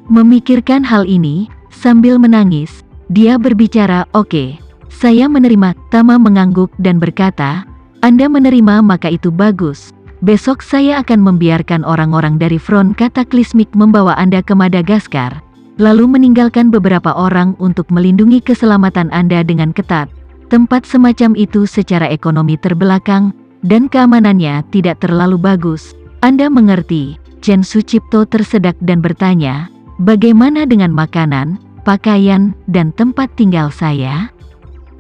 Memikirkan hal ini, sambil menangis, dia berbicara, "Oke, saya menerima." Tama mengangguk dan berkata, "Anda menerima maka itu bagus. Besok saya akan membiarkan orang-orang dari Front Kataklismik membawa Anda ke Madagaskar, lalu meninggalkan beberapa orang untuk melindungi keselamatan Anda dengan ketat. Tempat semacam itu secara ekonomi terbelakang, dan keamanannya tidak terlalu bagus. Anda mengerti?" Chen Sucipto tersedak dan bertanya, "Bagaimana dengan makanan, pakaian, dan tempat tinggal saya?"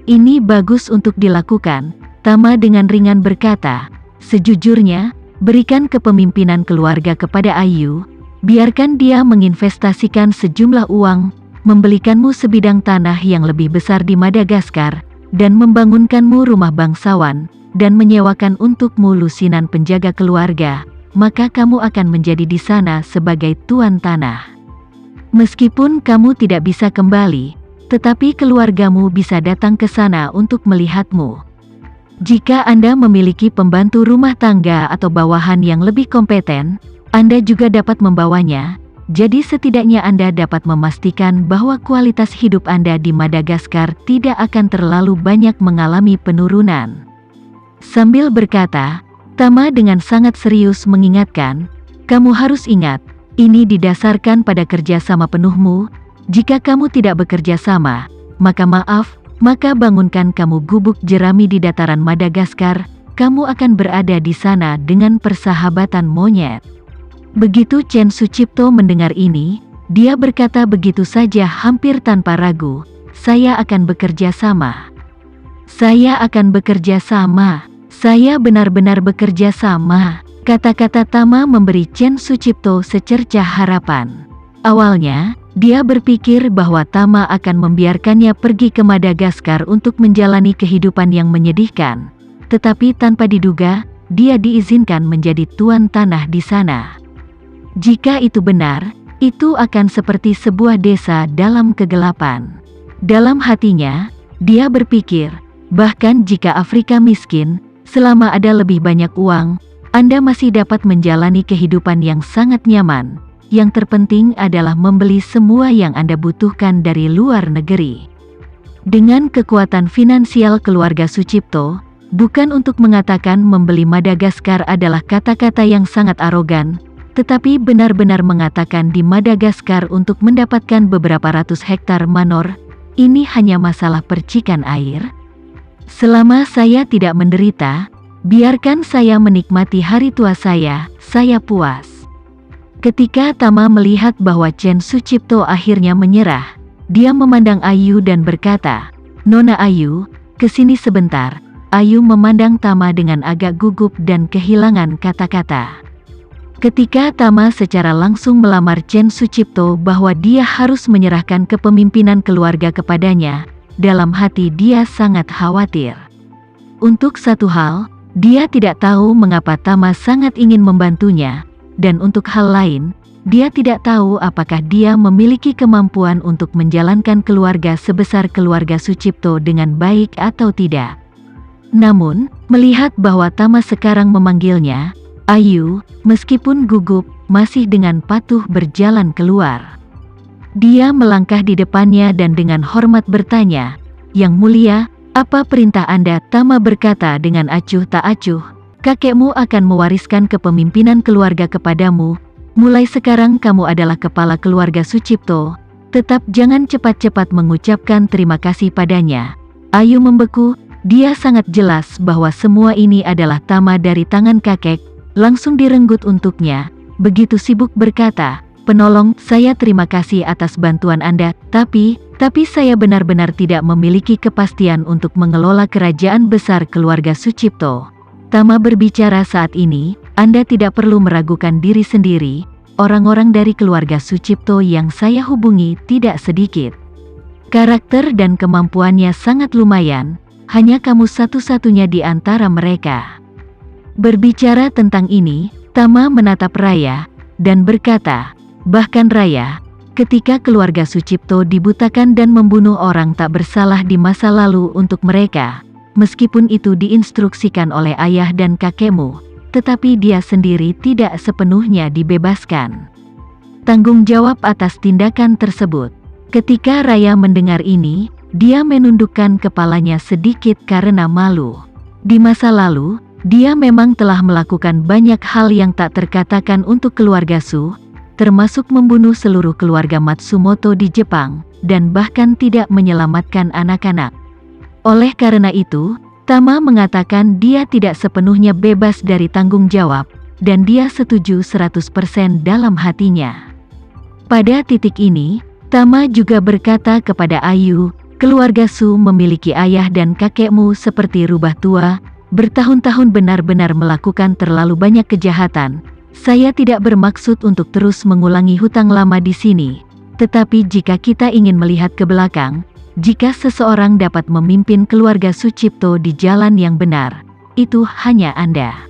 "Ini bagus untuk dilakukan," Tama dengan ringan berkata. "Sejujurnya, berikan kepemimpinan keluarga kepada Ayu, biarkan dia menginvestasikan sejumlah uang, membelikanmu sebidang tanah yang lebih besar di Madagaskar, dan membangunkanmu rumah bangsawan, dan menyewakan untukmu lusinan penjaga keluarga, maka kamu akan menjadi di sana sebagai tuan tanah. Meskipun kamu tidak bisa kembali, tetapi keluargamu bisa datang ke sana untuk melihatmu. Jika Anda memiliki pembantu rumah tangga atau bawahan yang lebih kompeten, Anda juga dapat membawanya, jadi setidaknya Anda dapat memastikan bahwa kualitas hidup Anda di Madagaskar tidak akan terlalu banyak mengalami penurunan." Sambil berkata, Tama dengan sangat serius mengingatkan, "Kamu harus ingat, ini didasarkan pada kerjasama penuhmu. Jika kamu tidak bekerja sama, maka bangunkan kamu gubuk jerami di dataran Madagaskar, kamu akan berada di sana dengan persahabatan monyet." Begitu Chen Sucipto mendengar ini, dia berkata begitu saja hampir tanpa ragu, "Saya akan bekerja sama. Saya akan bekerja sama. Saya benar-benar bekerja sama." Kata-kata Tama memberi Chen Sucipto secercah harapan. Awalnya, dia berpikir bahwa Tama akan membiarkannya pergi ke Madagaskar untuk menjalani kehidupan yang menyedihkan. Tetapi tanpa diduga, dia diizinkan menjadi tuan tanah di sana. Jika itu benar, itu akan seperti sebuah desa dalam kegelapan. Dalam hatinya, dia berpikir, bahkan jika Afrika miskin, selama ada lebih banyak uang, Anda masih dapat menjalani kehidupan yang sangat nyaman. Yang terpenting adalah membeli semua yang Anda butuhkan dari luar negeri. Dengan kekuatan finansial keluarga Sucipto, bukan untuk mengatakan membeli Madagaskar adalah kata-kata yang sangat arogan, tetapi benar-benar mengatakan di Madagaskar untuk mendapatkan beberapa ratus hektar manor, ini hanya masalah percikan air. "Selama saya tidak menderita, biarkan saya menikmati hari tua saya puas." Ketika Tama melihat bahwa Chen Sucipto akhirnya menyerah, dia memandang Ayu dan berkata, "Nona Ayu, kesini sebentar." Ayu memandang Tama dengan agak gugup dan kehilangan kata-kata. Ketika Tama secara langsung melamar Chen Sucipto bahwa dia harus menyerahkan kepemimpinan keluarga kepadanya, dalam hati dia sangat khawatir. Untuk satu hal, dia tidak tahu mengapa Tama sangat ingin membantunya, dan untuk hal lain, dia tidak tahu apakah dia memiliki kemampuan untuk menjalankan keluarga sebesar keluarga Sucipto dengan baik atau tidak. Namun, melihat bahwa Tama sekarang memanggilnya, Ayu, meskipun gugup, masih dengan patuh berjalan keluar. Dia melangkah di depannya dan dengan hormat bertanya, "Yang mulia, apa perintah Anda?" Tama berkata dengan acuh tak acuh, "Kakekmu akan mewariskan kepemimpinan keluarga kepadamu. Mulai sekarang kamu adalah kepala keluarga Sucipto. Tetap jangan cepat-cepat mengucapkan terima kasih padanya." Ayu membeku, dia sangat jelas bahwa semua ini adalah Tama dari tangan kakek, langsung direnggut untuknya, begitu sibuk berkata, "Penolong, saya terima kasih atas bantuan Anda, tapi saya benar-benar tidak memiliki kepastian untuk mengelola kerajaan besar keluarga Sucipto." Tama berbicara saat ini, "Anda tidak perlu meragukan diri sendiri, orang-orang dari keluarga Sucipto yang saya hubungi tidak sedikit. Karakter dan kemampuannya sangat lumayan, hanya kamu satu-satunya di antara mereka." Berbicara tentang ini, Tama menatap Raya, dan berkata, "Bahkan Raya, ketika keluarga Sucipto dibutakan dan membunuh orang tak bersalah di masa lalu untuk mereka, meskipun itu diinstruksikan oleh ayah dan kakekmu, tetapi dia sendiri tidak sepenuhnya dibebaskan." bertanggung jawab atas tindakan tersebut. Ketika Raya mendengar ini, dia menundukkan kepalanya sedikit karena malu. Di masa lalu, dia memang telah melakukan banyak hal yang tak terkatakan untuk keluarga Su, termasuk membunuh seluruh keluarga Matsumoto di Jepang, dan bahkan tidak menyelamatkan anak-anak. Oleh karena itu, Tama mengatakan dia tidak sepenuhnya bebas dari tanggung jawab, dan dia setuju 100% dalam hatinya. Pada titik ini, Tama juga berkata kepada Ayu, keluarga Su memiliki ayah dan kakekmu seperti rubah tua, bertahun-tahun benar-benar melakukan terlalu banyak kejahatan. Saya tidak bermaksud untuk terus mengulangi hutang lama di sini, tetapi jika kita ingin melihat ke belakang, jika seseorang dapat memimpin keluarga Sucipto di jalan yang benar, itu hanya Anda.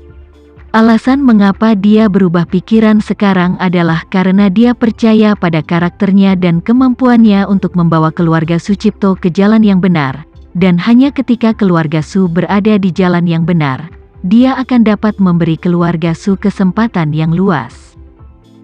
Alasan mengapa dia berubah pikiran sekarang adalah karena dia percaya pada karakternya dan kemampuannya untuk membawa keluarga Sucipto ke jalan yang benar, dan hanya ketika keluarga Su berada di jalan yang benar, dia akan dapat memberi keluarga Su kesempatan yang luas.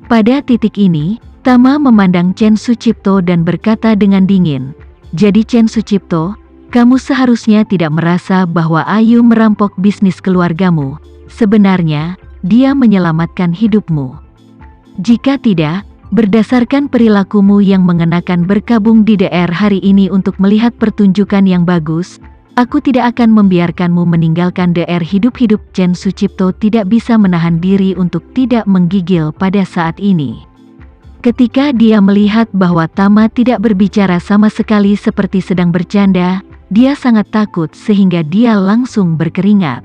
Pada titik ini, Tama memandang Chen Sucipto dan berkata dengan dingin, "Jadi Chen Sucipto, kamu seharusnya tidak merasa bahwa Ayu merampok bisnis keluargamu. Sebenarnya, dia menyelamatkan hidupmu. Jika tidak, berdasarkan perilakumu yang mengenakan berkabung di DR hari ini untuk melihat pertunjukan yang bagus, aku tidak akan membiarkanmu meninggalkan DR hidup-hidup." Chen Sucipto tidak bisa menahan diri untuk tidak menggigil pada saat ini. Ketika dia melihat bahwa Tama tidak berbicara sama sekali seperti sedang bercanda, dia sangat takut sehingga dia langsung berkeringat.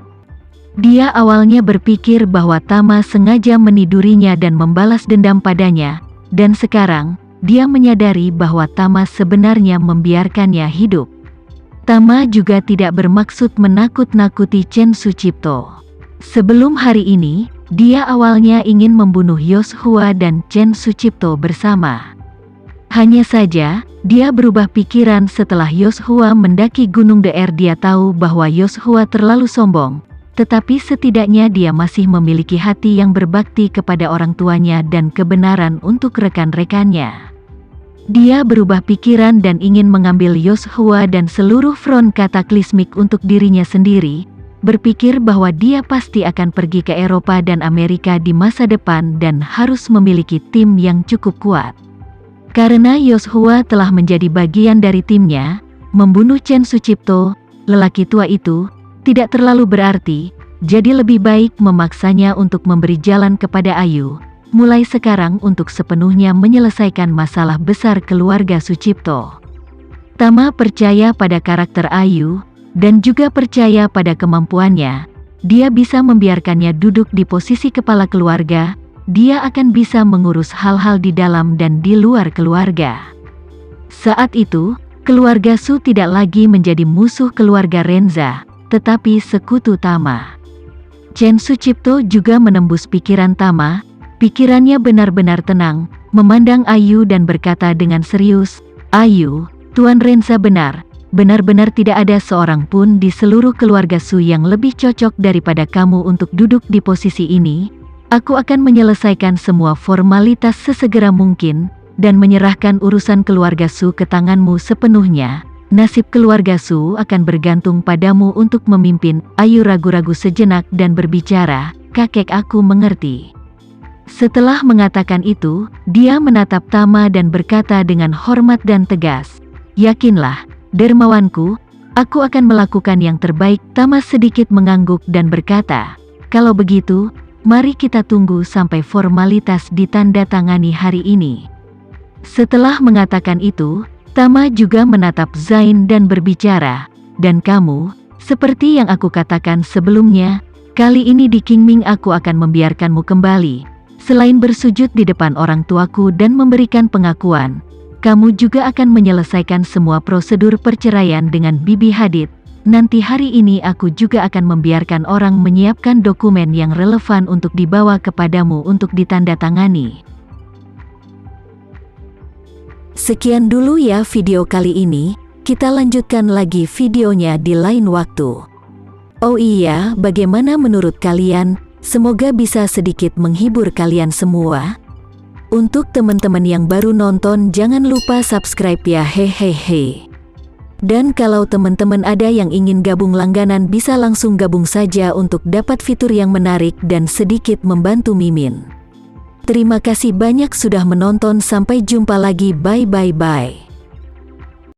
Dia awalnya berpikir bahwa Tama sengaja menidurinya dan membalas dendam padanya, dan sekarang, dia menyadari bahwa Tama sebenarnya membiarkannya hidup. Tama juga tidak bermaksud menakut-nakuti Chen Sucipto. Sebelum hari ini, dia awalnya ingin membunuh Yoshua dan Chen Sucipto bersama. Hanya saja, dia berubah pikiran setelah Yoshua mendaki Gunung DR. Dia tahu bahwa Yoshua terlalu sombong, tetapi setidaknya dia masih memiliki hati yang berbakti kepada orang tuanya dan kebenaran untuk rekan-rekannya. Dia berubah pikiran dan ingin mengambil Yoshua dan seluruh front kataklismik untuk dirinya sendiri, berpikir bahwa dia pasti akan pergi ke Eropa dan Amerika di masa depan dan harus memiliki tim yang cukup kuat. Karena Yoshua telah menjadi bagian dari timnya, membunuh Chen Sucipto, lelaki tua itu, tidak terlalu berarti, jadi lebih baik memaksanya untuk memberi jalan kepada Ayu, mulai sekarang untuk sepenuhnya menyelesaikan masalah besar keluarga Sucipto. Tama percaya pada karakter Ayu, dan juga percaya pada kemampuannya. Dia bisa membiarkannya duduk di posisi kepala keluarga, dia akan bisa mengurus hal-hal di dalam dan di luar keluarga. Saat itu, keluarga Su tidak lagi menjadi musuh keluarga Renza, tetapi sekutu Tama. Chen Sucipto juga menembus pikiran Tama, pikirannya benar-benar tenang, memandang Ayu dan berkata dengan serius, "Ayu, Tuan Renza benar-benar tidak ada seorang pun di seluruh keluarga Su yang lebih cocok daripada kamu untuk duduk di posisi ini. Aku akan menyelesaikan semua formalitas sesegera mungkin, dan menyerahkan urusan keluarga Su ke tanganmu sepenuhnya. Nasib keluarga Su akan bergantung padamu untuk memimpin." Ayu ragu-ragu sejenak dan berbicara, "Kakek, aku mengerti." Setelah mengatakan itu, dia menatap Tama dan berkata dengan hormat dan tegas, "Yakinlah, dermawanku, aku akan melakukan yang terbaik." Tama sedikit mengangguk dan berkata, "Kalau begitu, mari kita tunggu sampai formalitas ditandatangani hari ini." Setelah mengatakan itu, Tama juga menatap Zain dan berbicara, "Dan kamu, seperti yang aku katakan sebelumnya, kali ini di Qingming aku akan membiarkanmu kembali. Selain bersujud di depan orang tuaku dan memberikan pengakuan, kamu juga akan menyelesaikan semua prosedur perceraian dengan Bibi Hadid. Nanti hari ini aku juga akan membiarkan orang menyiapkan dokumen yang relevan untuk dibawa kepadamu untuk ditandatangani." Sekian dulu ya video kali ini, kita lanjutkan lagi videonya di lain waktu. Oh iya, bagaimana menurut kalian? Semoga bisa sedikit menghibur kalian semua. Untuk teman-teman yang baru nonton jangan lupa subscribe ya hehehe. Dan kalau teman-teman ada yang ingin gabung langganan bisa langsung gabung saja untuk dapat fitur yang menarik dan sedikit membantu Mimin. Terima kasih banyak sudah menonton, sampai jumpa lagi, bye bye bye.